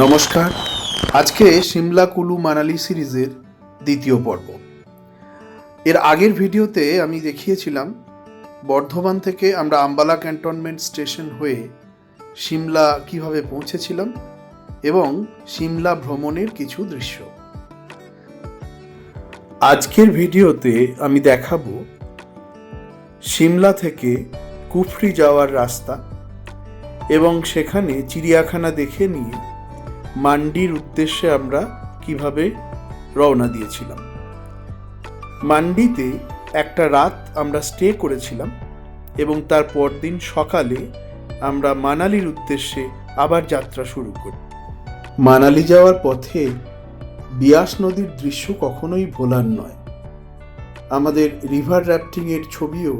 নমস্কার। আজকে সিমলা কুলু মানালি সিরিজের দ্বিতীয় পর্ব। এর আগের ভিডিওতে আমি দেখিয়েছিলাম বর্ধমান থেকে আমরা আম্বালা ক্যান্টনমেন্ট স্টেশন হয়ে সিমলা কিভাবে পৌঁছেছিলাম এবং সিমলা ভ্রমণের কিছু দৃশ্য। আজকের ভিডিওতে আমি দেখাবো সিমলা থেকে কুফরি যাওয়ার রাস্তা এবং সেখানে চিড়িয়াখানা দেখে নিয়ে মান্ডির উদ্দেশ্যে আমরা কিভাবে রওনা দিয়েছিলাম। মান্ডিতে একটা রাত আমরা স্টে করেছিলাম এবং তার পরদিন সকালে আমরা মানালির উদ্দেশ্যে আবার যাত্রা শুরু করি। মানালি যাওয়ার পথে বিয়াস নদীর দৃশ্য কখনোই ভোলার নয়। আমাদের রিভার র্যাফটিংয়ের ছবিও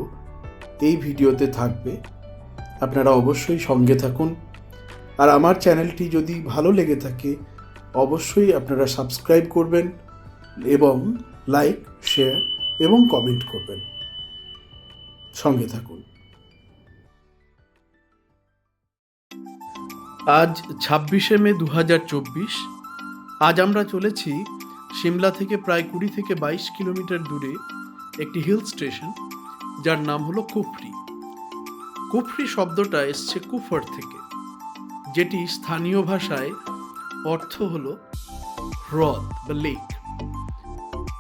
এই ভিডিওতে থাকবে, আপনারা অবশ্যই সঙ্গে থাকুন। আর আমার চ্যানেলটি যদি ভালো লেগে থাকে অবশ্যই আপনারা সাবস্ক্রাইব করবেন এবং লাইক, শেয়ার এবং কমেন্ট করবেন। সঙ্গে থাকুন। আজ 26শে মে 2024। আজ আমরা চলেছি সিমলা থেকে প্রায় 20 থেকে 22 কিলোমিটার দূরে একটি হিল স্টেশন, যার নাম হলো কুফরি। কুফরি শব্দটা এসছে কুফর থেকে, যেটি স্থানীয় ভাষায় অর্থ হলো হ্রদ বা লেক।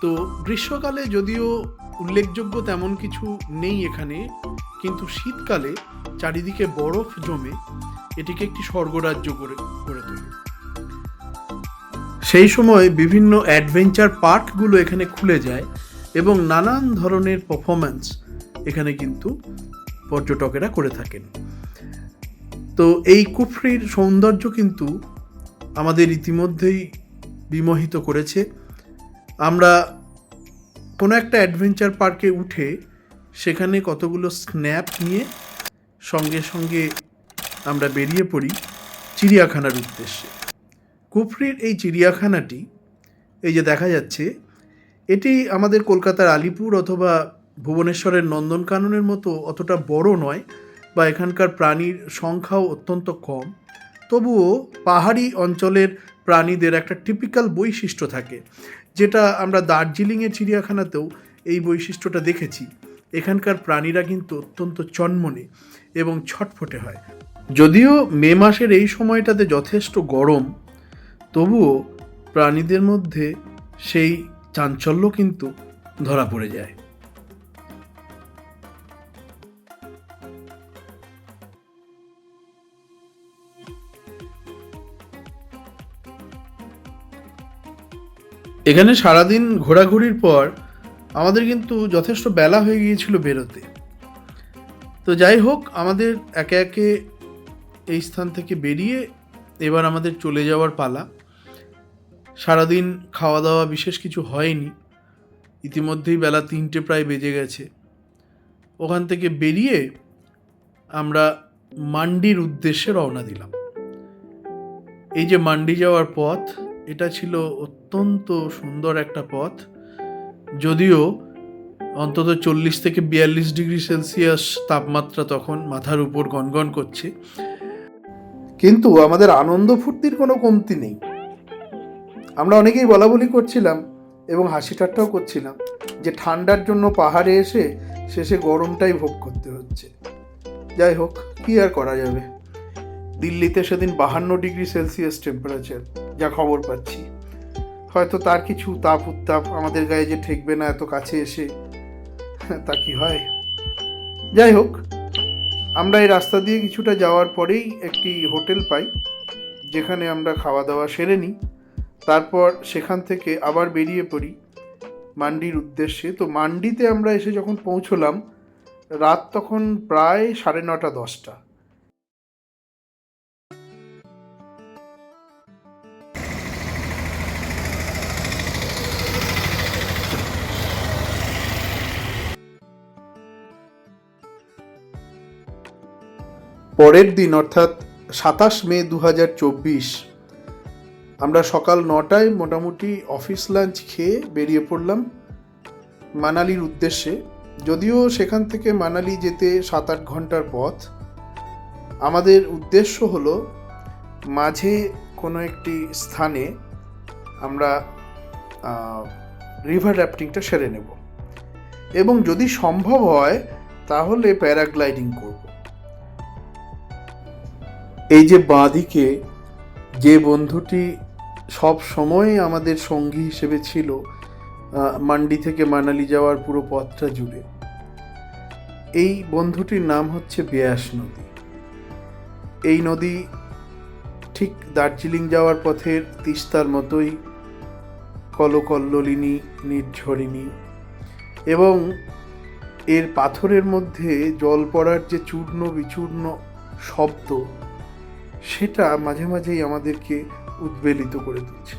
তো গ্রীষ্মকালে যদিও উল্লেখযোগ্য তেমন কিছু নেই এখানে, কিন্তু শীতকালে চারিদিকে বরফ জমে এটিকে একটি স্বর্গরাজ্য করে তোলে। সেই সময় বিভিন্ন অ্যাডভেঞ্চার পার্কগুলো এখানে খুলে যায় এবং নানান ধরনের পারফরম্যান্স এখানে কিন্তু পর্যটকেরা করে থাকেন। তো এই কুফরির সৌন্দর্য কিন্তু আমাদের ইতিমধ্যেই বিমোহিত করেছে। আমরা কোনো একটা অ্যাডভেঞ্চার পার্কে উঠে সেখানে কতগুলো স্ন্যাপ নিয়ে সঙ্গে সঙ্গে আমরা বেরিয়ে পড়ি চিড়িয়াখানার উদ্দেশ্যে। কুফরির এই চিড়িয়াখানাটি, এই যে দেখা যাচ্ছে, এটি আমাদের কলকাতার আলিপুর অথবা ভুবনেশ্বরের নন্দনকাননের মতো অতটা বড় নয়, বা এখানকার প্রাণীর সংখ্যাও অত্যন্ত কম। তবুও পাহাড়ি অঞ্চলের প্রাণীদের একটা টিপিক্যাল বৈশিষ্ট্য থাকে, যেটা আমরা দার্জিলিংয়ের চিড়িয়াখানাতেও এই বৈশিষ্ট্যটা দেখেছি। এখানকার প্রাণীরা কিন্তু অত্যন্ত চনমনে এবং ছটফটে হয়। যদিও মে মাসের এই সময়টাতে যথেষ্ট গরম, তবুও প্রাণীদের মধ্যে সেই চাঞ্চল্য কিন্তু ধরা পড়ে যায়। এখানে সারাদিন ঘোরাঘুরির পর আমাদের কিন্তু যথেষ্ট বেলা হয়ে গিয়েছিল বেরোতে। তো যাই হোক, আমাদের একে একে এই স্থান থেকে বেরিয়ে এবার আমাদের চলে যাওয়ার পালা। সারাদিন খাওয়া দাওয়া বিশেষ কিছু হয়নি, ইতিমধ্যেই বেলা 3টে প্রায় বেজে গেছে। ওখান থেকে বেরিয়ে আমরা মান্ডির উদ্দেশ্যে রওনা দিলাম। এই যে মান্ডি যাওয়ার পথ, এটা ছিল অত্যন্ত সুন্দর একটা পথ। যদিও অন্তত 40 থেকে 42 ডিগ্রি সেলসিয়াস তাপমাত্রা তখন মাথার উপর গনগন করছে, কিন্তু আমাদের আনন্দ ফুর্তির কোনো কমতি নেই। আমরা অনেকেই বলা বলি করছিলাম এবং হাসি ঠাট্টাও করছিলাম যে ঠান্ডার জন্য পাহাড়ে এসে শেষে গরমটাই ভোগ করতে হচ্ছে। যাই হোক, কি আর করা যাবে। দিল্লিতে সেদিন 52 ডিগ্রি সেলসিয়াস টেম্পারেচার, যা খবর পাচ্ছি। হয়তো তার কিছু তাপ উত্তাপ আমাদের গায়ে যে ঠেকবে না এত কাছে এসে, তা কি হয়। যাই হোক, আমরা এই রাস্তা দিয়ে কিছুটা যাওয়ার পরেই একটি হোটেল পাই, যেখানে আমরা খাওয়া দাওয়া সেরে নিই। তারপর সেখান থেকে আবার বেরিয়ে পড়ি মান্ডির উদ্দেশ্যে। তো মান্ডিতে আমরা এসে যখন পৌঁছলাম, রাত তখন প্রায় 9:30 10টা। পরের দিন অর্থাৎ 27 মে 2024 আমরা সকাল 9টায় মোটামুটি অফিস লাঞ্চ খেয়ে বেরিয়ে পড়লাম মানালির উদ্দেশ্যে। যদিও সেখান থেকে মানালি যেতে 7-8 ঘন্টার পথ। আমাদের উদ্দেশ্য হলো মাঝে কোনো একটি স্থানে আমরা রিভার র্যাফটিংটা সেরে নেব এবং যদি সম্ভব হয় তাহলে প্যারাগ্লাইডিং করব। এই যে বাঁদিকে যে বন্ধুটি সব সময় আমাদের সঙ্গী হিসেবে ছিল মান্ডি থেকে মানালি যাওয়ার পুরো পথটা জুড়ে, এই বন্ধুটির নাম হচ্ছে ব্যাস নদী। এই নদী ঠিক দার্জিলিং যাওয়ার পথের তিস্তার মতোই কলকল্লোলিনী, নির্ঝরিণী, এবং এর পাথরের মধ্যে জল পড়ার যে চূর্ণ বিচূর্ণ শব্দ, সেটা মাঝে মাঝেই আমাদেরকে উদ্বেলিত করে তুলছে।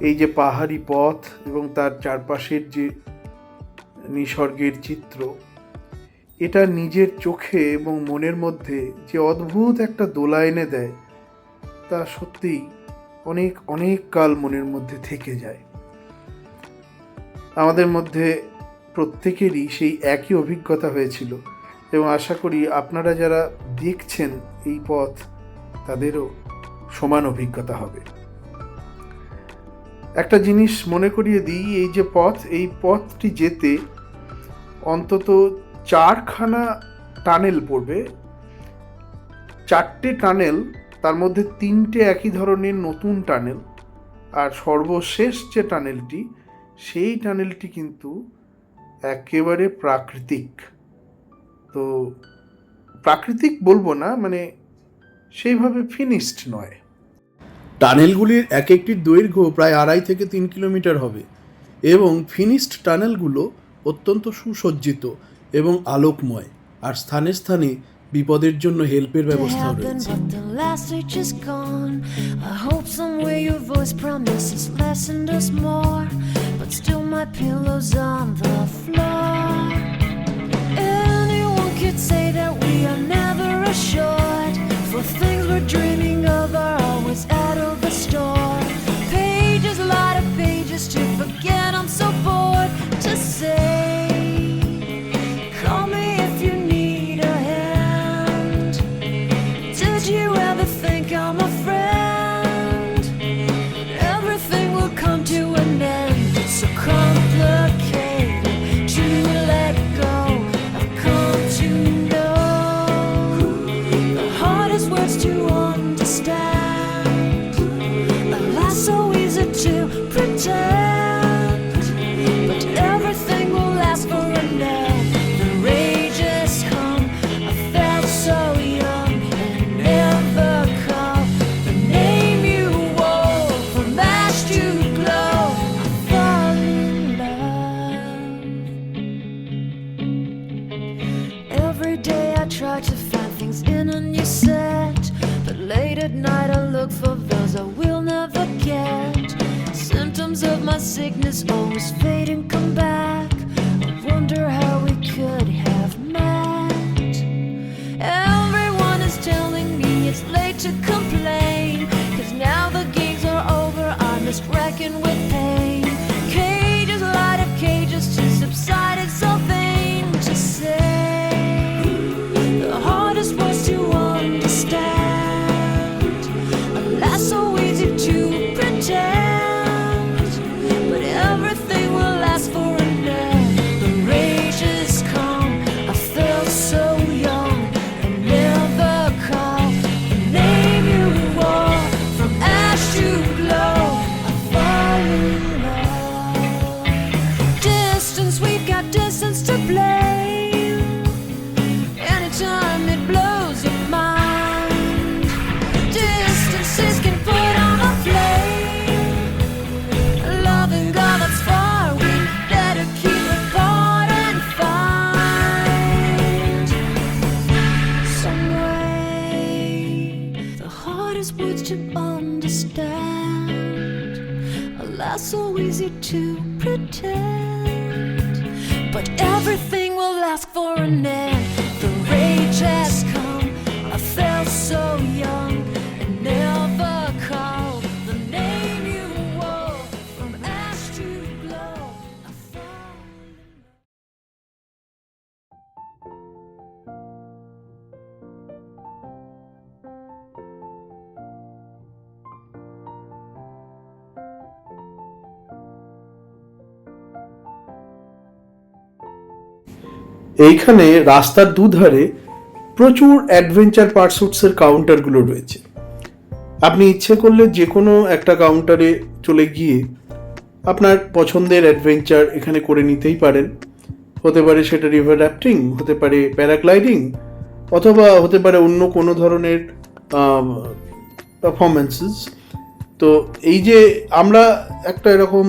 এই যে পাহাড়ি পথ এবং তার চারপাশের যে নিসর্গের চিত্র, এটা নিজের চোখে এবং মনের মধ্যে যে অদ্ভুত একটা দোলা এনে দেয়, তা সত্যিই অনেক অনেক কাল মনের মধ্যে থেকে যায়। আমাদের মধ্যে প্রত্যেকেরই সেই একই অভিজ্ঞতা হয়েছিল এবং আশা করি আপনারা যারা দেখছেন এই পথ, তাদেরও সমান অভিজ্ঞতা হবে। একটা জিনিস মনে করিয়ে দিই, এই যে পথ, এই পথটি যেতে অন্তত 4খানা টানেল পড়বে। 4টে টানেল, তার মধ্যে 3টে একই ধরনের নতুন টানেল, আর সর্বশেষ যে টানেলটি, সেই টানেলটি কিন্তু একেবারে প্রাকৃতিক। তো প্রাকৃতিক বলবো না, মানে সেইভাবে ফিনিশড নয়। টানেলগুলির এক একটির দৈর্ঘ্য প্রায় 2.5 থেকে 3 কিলোমিটার হবে এবং ফিনিশড টানেলগুলো অত্যন্ত সুসজ্জিত এবং আলোকময়, আর স্থানে স্থানে বিপদের জন্য হেল্পের ব্যবস্থা রয়েছে। For things we're dreaming of are always out of the store. Pages, a lot of pages to forget. I'm so bored to say. Call me if you need a hand. Did you ever think I'm a friend? Everything will come to an end. It's so complicated to let go. I've come to know the hardest words to understand. Alas, so easy to pretend, but everything will last for a night. The rage has come. I felt so young and never called the name you wore. From ash to glow, I fall in love. Every day I try to find things in a new set, but late at night I look for those I will never get. Symptoms of my sickness always fade and come back. I wonder how we could have met. Everyone is telling me it's late to complain, 'cause now the games are over, I must reckon with pain. Cages, a lot of cages to subside, it's so vain to say. The hardest words to understand. Alas, so easy to pretend, but everything will last for a night. The rage has come. I felt so young and never called the name you wore. From ash to glow, I fall in love. Distance, we've got distance to blame. Anytime it blows your mind, distances can put on a flame. Loving God that's far, we better keep it apart and find some way. The hardest words to understand. Alas, so easy to pretend, but everything will last for an end. The rage has come. I felt so young and never called the name you wore. From ash to glow, I fall in love. এইখানে রাস্তার দুধারে প্রচুর adventure পারসুটসের কাউন্টারগুলো রয়েছে। আপনি ইচ্ছে করলে যে কোনো একটা কাউন্টারে চলে গিয়ে আপনার পছন্দের অ্যাডভেঞ্চার এখানে করে নিতেই পারেন। হতে পারে সেটা রিভার র্যাফটিং, হতে পারে প্যারাগ্লাইডিং, অথবা হতে পারে অন্য কোনো ধরনের পারফরমেন্সেস। তো এই যে আমরা একটা এরকম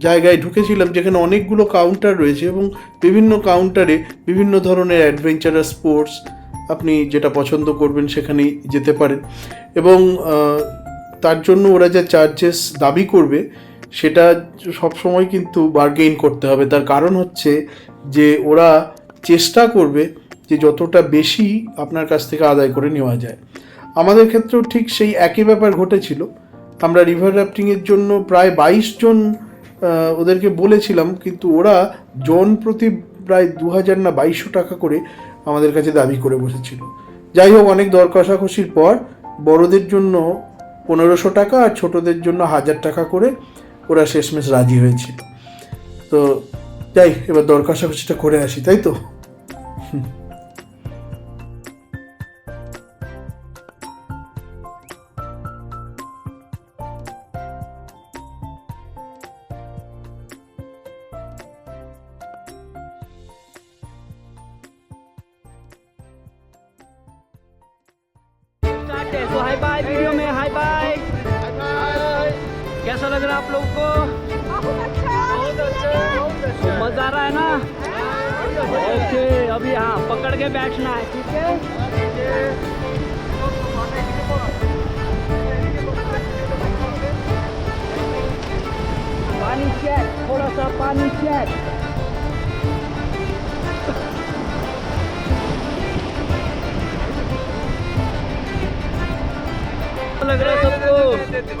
জায়গায় ঢুকেছিলাম যেখানে অনেকগুলো কাউন্টার রয়েছে এবং বিভিন্ন কাউন্টারে বিভিন্ন ধরনের অ্যাডভেঞ্চারাস স্পোর্টস আপনি যেটা পছন্দ করবেন সেখানেই যেতে পারেন। এবং তার জন্য ওরা যা চার্জেস দাবি করবে সেটা সবসময় কিন্তু বার্গেইন করতে হবে। তার কারণ হচ্ছে যে ওরা চেষ্টা করবে যে যতটা বেশি আপনার কাছ থেকে আদায় করে নেওয়া যায়। আমাদের ক্ষেত্রেও ঠিক সেই একই ব্যাপার ঘটেছিল। আমরা রিভার র্যাফটিংয়ের জন্য প্রায় 22 জন ওদেরকে বলেছিলাম, কিন্তু ওরা জন প্রতি প্রায় 2000 না 2200 টাকা করে আমাদের কাছে দাবি করে বসেছিল। যাই হোক, অনেক দর কষাকষির পর বড়দের জন্য 1500 টাকা আর ছোটদের জন্য 1000 টাকা করে ওরা শেষমেশ রাজি হয়েছিল। তো যাই, এবার দর কষাকষিটা করে আসি, তাই তো? तो हाय बाय वीडियो में, हाय बाय। कैसा लग रहा है आप लोगों को? बहुत अच्छा। तो मजा आ रहा है ना? ओके, अभी हाँ पकड़ के बैठना है, ठीक है? पानी चेक, थोड़ा सा पानी चेक। लग रहा है सबको?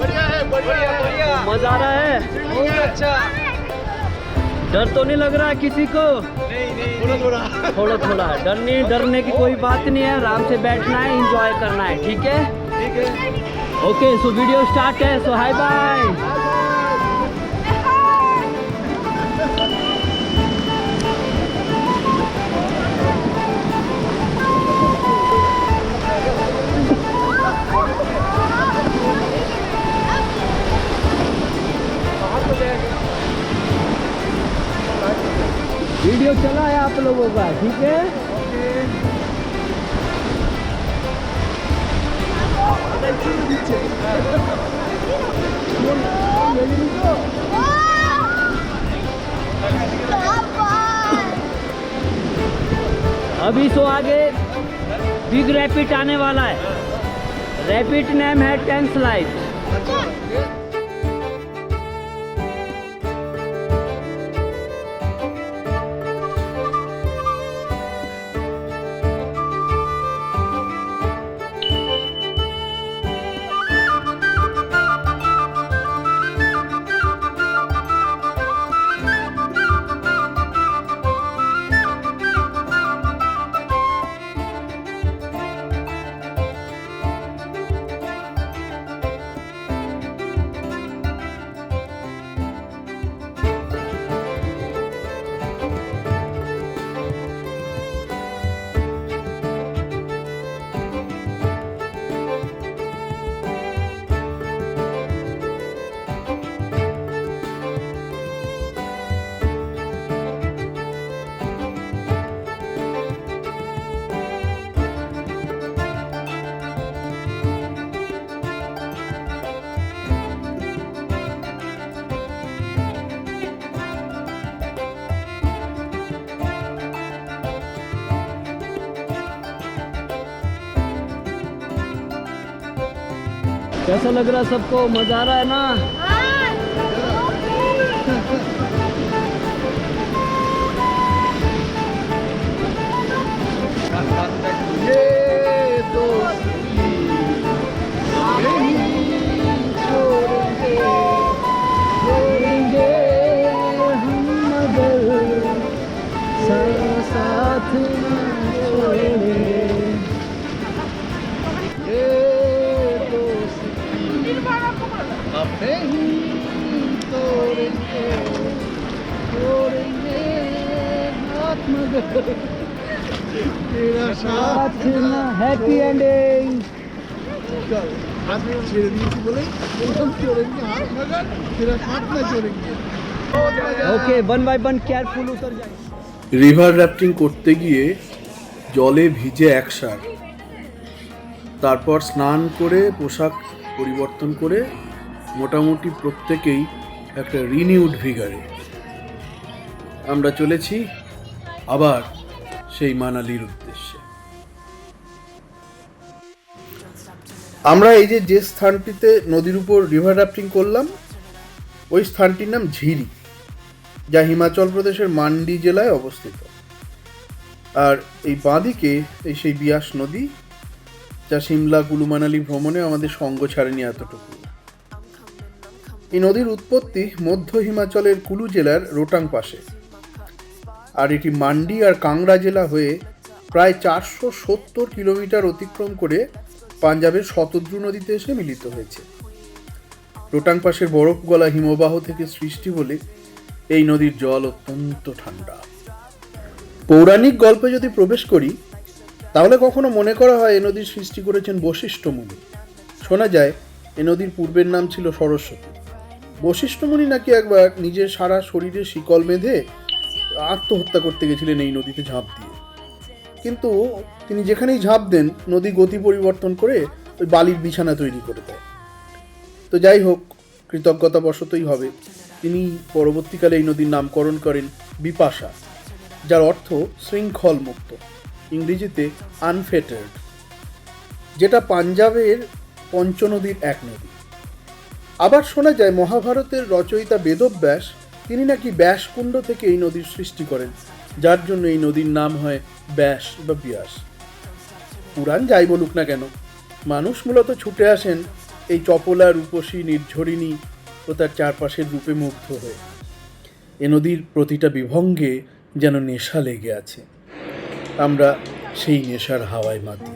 बढ़िया है, बढ़िया बढ़िया, मजा आ रहा है? बहुत अच्छा। डर तो नहीं लग रहा है किसी को? नहीं नहीं, थोड़ा थोड़ा थोड़ा थोड़ा डरने की कोई बात नहीं है। आराम से बैठना है, एंजॉय करना है, ठीक है? ठीक है। ओके, सो वीडियो स्टार्ट है। सो हाय बाय। वीडियो चला है आप लोगों का, ठीक है? अभी सो आगे बिग रैपिड आने वाला है। रैपिड नेम है 10 स्लाइड। कैसा लग रहा है सबको? मजा आ रहा है ना? ये दोस्ती नहीं छोड़ेंगे, छोड़ेंगे हम मगर साथ न छोड़ेंगे। ये दोस्ती हम नहीं तोड़ेंगे, छोड़ेंगे हाथ मगर तेरा साथ हैप्पी एंडिंग चल हाथ छेड़ दिए बोले हम छोड़ेंगे हाथ मगर तेरा हाथ ना छोड़ेंगे ओके 1 बाय 1 केयरफुल उतर जाए রিভার র্যাফটিং করতে গিয়ে জলে ভিজে একসার, তারপর স্নান করে পোশাক পরিবর্তন করে মোটামুটি প্রত্যেকেই একটা রিনিউড ভিগারে আমরা চলেছি আবার সেই মানালির উদ্দেশ্যে। আমরা এই যে স্থানটিতে নদীর উপর রিভার র্যাফটিং করলাম ওই স্থানটির নাম ঝিরি, যা হিমাচল প্রদেশের মান্ডি জেলায় অবস্থিত। আর এই বাঁদিকে এই সেই বিয়াস নদী, যা সিমলা কুলু মানালি ভ্রমণে আমাদের সঙ্গ ছাড়েনি এতটুকু। এই নদীর উৎপত্তি মধ্য হিমাচলের কুলু জেলার রোটাং পাশে, আর এটি মান্ডি আর কাংড়া জেলা হয়ে প্রায় 470 কিলোমিটার অতিক্রম করে পাঞ্জাবের শতদ্রু নদীতে এসে মিলিত হয়েছে। রোটাং পাশের বরফ গলা হিমবাহ থেকে সৃষ্টি বলে এই নদীর জল অত্যন্ত ঠান্ডা। পৌরাণিক গল্পে যদি প্রবেশ করি তাহলে কখনো মনে করা হয় এ নদীর সৃষ্টি করেছেন বশিষ্ঠ মুনি। শোনা যায় এ নদীর পূর্বের নাম ছিল সরস্বতী। বশিষ্ঠ মুনি নাকি একবার নিজের সারা শরীরে শিকল বেঁধে আত্মহত্যা করতে গেছিলেন এই নদীতে ঝাঁপ দিয়ে, কিন্তু তিনি যেখানেই ঝাঁপ দেন নদী গতি পরিবর্তন করে ওই বালির বিছানা তৈরি করে দেয়। তো যাই হোক, কৃতজ্ঞতাবশতই হবে তিনি পরবর্তীকালে এই নদীর নামকরণ করেন বিপাশা, যার অর্থ শৃঙ্খল মুক্ত, ইংরেজিতে আনফেটার্ড, যেটা পাঞ্জাবের পঞ্চনদীর এক নদী। আবার শোনা যায় মহাভারতের রচয়িতা বেদব্যাস তিনি নাকি ব্যাসকুণ্ড থেকে এই নদীর সৃষ্টি করেন, যার জন্য এই নদীর নাম হয় ব্যাস বা বিয়াস। পুরাণ যাই বলুক না কেন, মানুষ মূলত ছুটে আসেন এই চপলা, রূপসী, নির্ঝরিণী ও তার চারপাশের রূপে মুগ্ধ হয়ে। এ নদীর প্রতিটা বিভঙ্গে যেন নেশা লেগে আছে, আমরা সেই নেশার হাওয়ায় মাতি।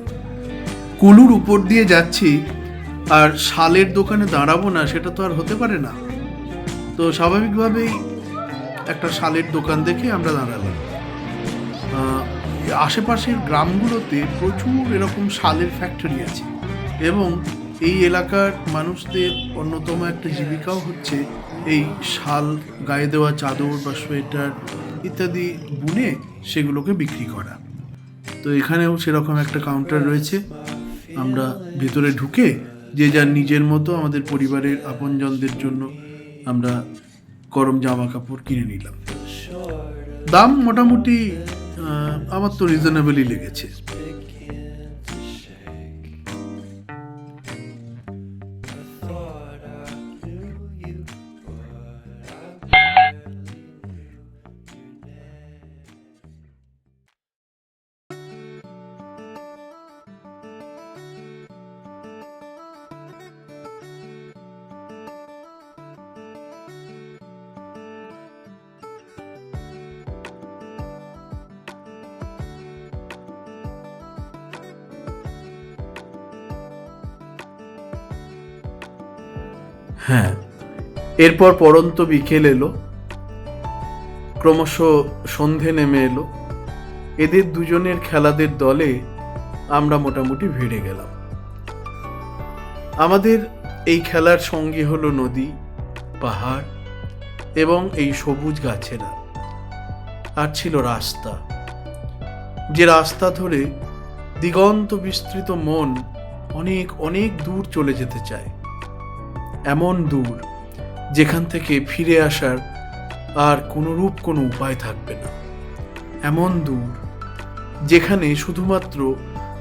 কুলুর উপর দিয়ে যাচ্ছি আর শালের দোকানে দাঁড়াবো না সেটা তো আর হতে পারে না। তো স্বাভাবিকভাবেই একটা শালের দোকান দেখে আমরা দাঁড়ালাম। আশেপাশের গ্রামগুলোতে প্রচুর এরকম শালের ফ্যাক্টরি আছে এবং এই এলাকার মানুষদের অন্যতম একটা জীবিকাও হচ্ছে এই শাল গায়ে দেওয়া চাদর বা সোয়েটার ইত্যাদি বুনে সেগুলোকে বিক্রি করা। তো এখানেও সেরকম একটা কাউন্টার রয়েছে। আমরা ভেতরে ঢুকে যে যার নিজের মতো আমাদের পরিবারের আপনজনদের জন্য আমরা গরম জামা কাপড় কিনে নিলাম। দাম মোটামুটি আমার তো রিজনেবলই লেগেছে। হ্যাঁ, এরপর পরন্ত বিকেল এলো, ক্রমশ সন্ধে নেমে এলো। এদের দুজনের খেলাদের দলে আমরা মোটামুটি ভিড়ে গেলাম। আমাদের এই খেলার সঙ্গী হলো নদী, পাহাড় এবং এই সবুজ গাছেরা। আর ছিল রাস্তা, যে রাস্তা ধরে দিগন্ত বিস্তৃত মন অনেক অনেক দূর চলে যেতে চায়, এমন দূর যেখান থেকে ফিরে আসার আর কোনোরূপ কোনো উপায় থাকবে না, এমন দূর যেখানে শুধুমাত্র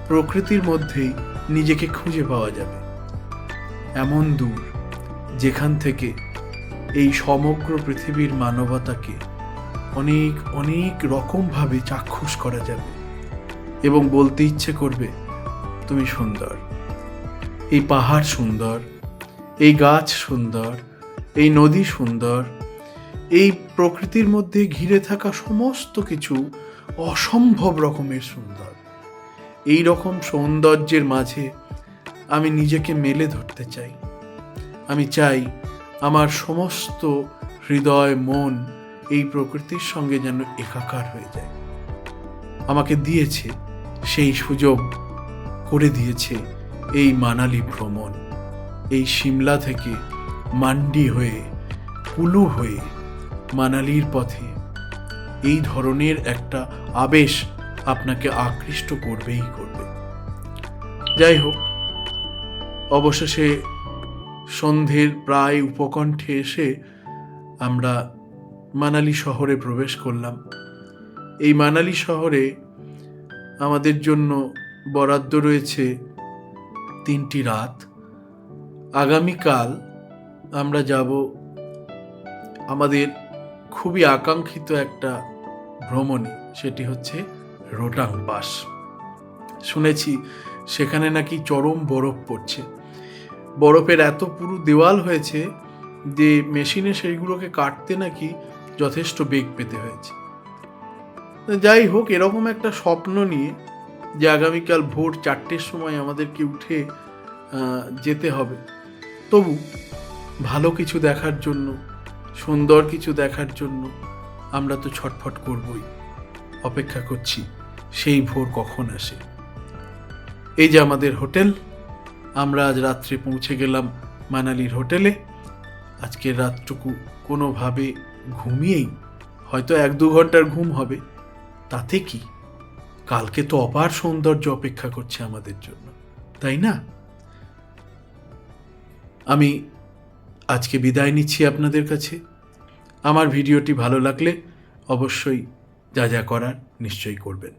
প্রকৃতির মধ্যেই নিজেকে খুঁজে পাওয়া যাবে, এমন দূর যেখান থেকে এই সমগ্র পৃথিবীর মানবতাকে অনেক অনেক রকমভাবে চাক্ষুষ করা যাবে এবং বলতে ইচ্ছে করবে তুমি সুন্দর, এই পাহাড় সুন্দর, এই গাছ সুন্দর, এই নদী সুন্দর, এই প্রকৃতির মধ্যে ঘিরে থাকা সমস্ত কিছু অসম্ভব রকমের সুন্দর। এই রকম সৌন্দর্যের মাঝে আমি নিজেকে মেলে ধরতে চাই। আমি চাই আমার সমস্ত হৃদয় মন এই প্রকৃতির সঙ্গে যেন একাকার হয়ে যায়। আমাকে দিয়েছে, সেই সুযোগ করে দিয়েছে এই মানালি ভ্রমণ। এই সিমলা থেকে মান্ডি হয়ে, কুলু হয়ে মানালির পথে এই ধরনের একটা আবেশ আপনাকে আকৃষ্ট করবেই করবে। যাই হোক, অবশেষে সন্ধ্যের প্রায় উপকণ্ঠে এসে আমরা মানালি শহরে প্রবেশ করলাম। এই মানালি শহরে আমাদের জন্য বরাদ্দ রয়েছে 3টি রাত। আগামীকাল আমরা যাব আমাদের খুবই আকাঙ্ক্ষিত একটা ভ্রমণে, সেটি হচ্ছে রোটাং পাস। শুনেছি সেখানে নাকি চরম বরফ পড়ছে, বরফের এত পুরো দেওয়াল হয়েছে যে মেশিনে সেইগুলোকে কাটতে নাকি যথেষ্ট বেগ পেতে হয়েছে। যাই হোক, এরকম একটা স্বপ্ন নিয়ে যে আগামীকাল ভোর 4টের সময় আমাদেরকে উঠে যেতে হবে, তবু ভালো কিছু দেখার জন্য, সুন্দর কিছু দেখার জন্য আমরা তো ছটফট করবই, অপেক্ষা করছি সেই ভোর কখন আসে। এই যে আমাদের হোটেল, আমরা আজ রাত্রে পৌঁছে গেলাম মানালির হোটেলে। আজকের রাতটুকু কোনোভাবে ঘুমিয়েই, হয়তো 1-2 ঘন্টার ঘুম হবে, তাতে কি, কালকে তো অপার সৌন্দর্য অপেক্ষা করছে আমাদের জন্য, তাই না? আমি আজকে বিদায় নিচ্ছি আপনাদের কাছে। আমার ভিডিওটি ভালো লাগলে অবশ্যই যা যা করার নিশ্চয়ই করবেন।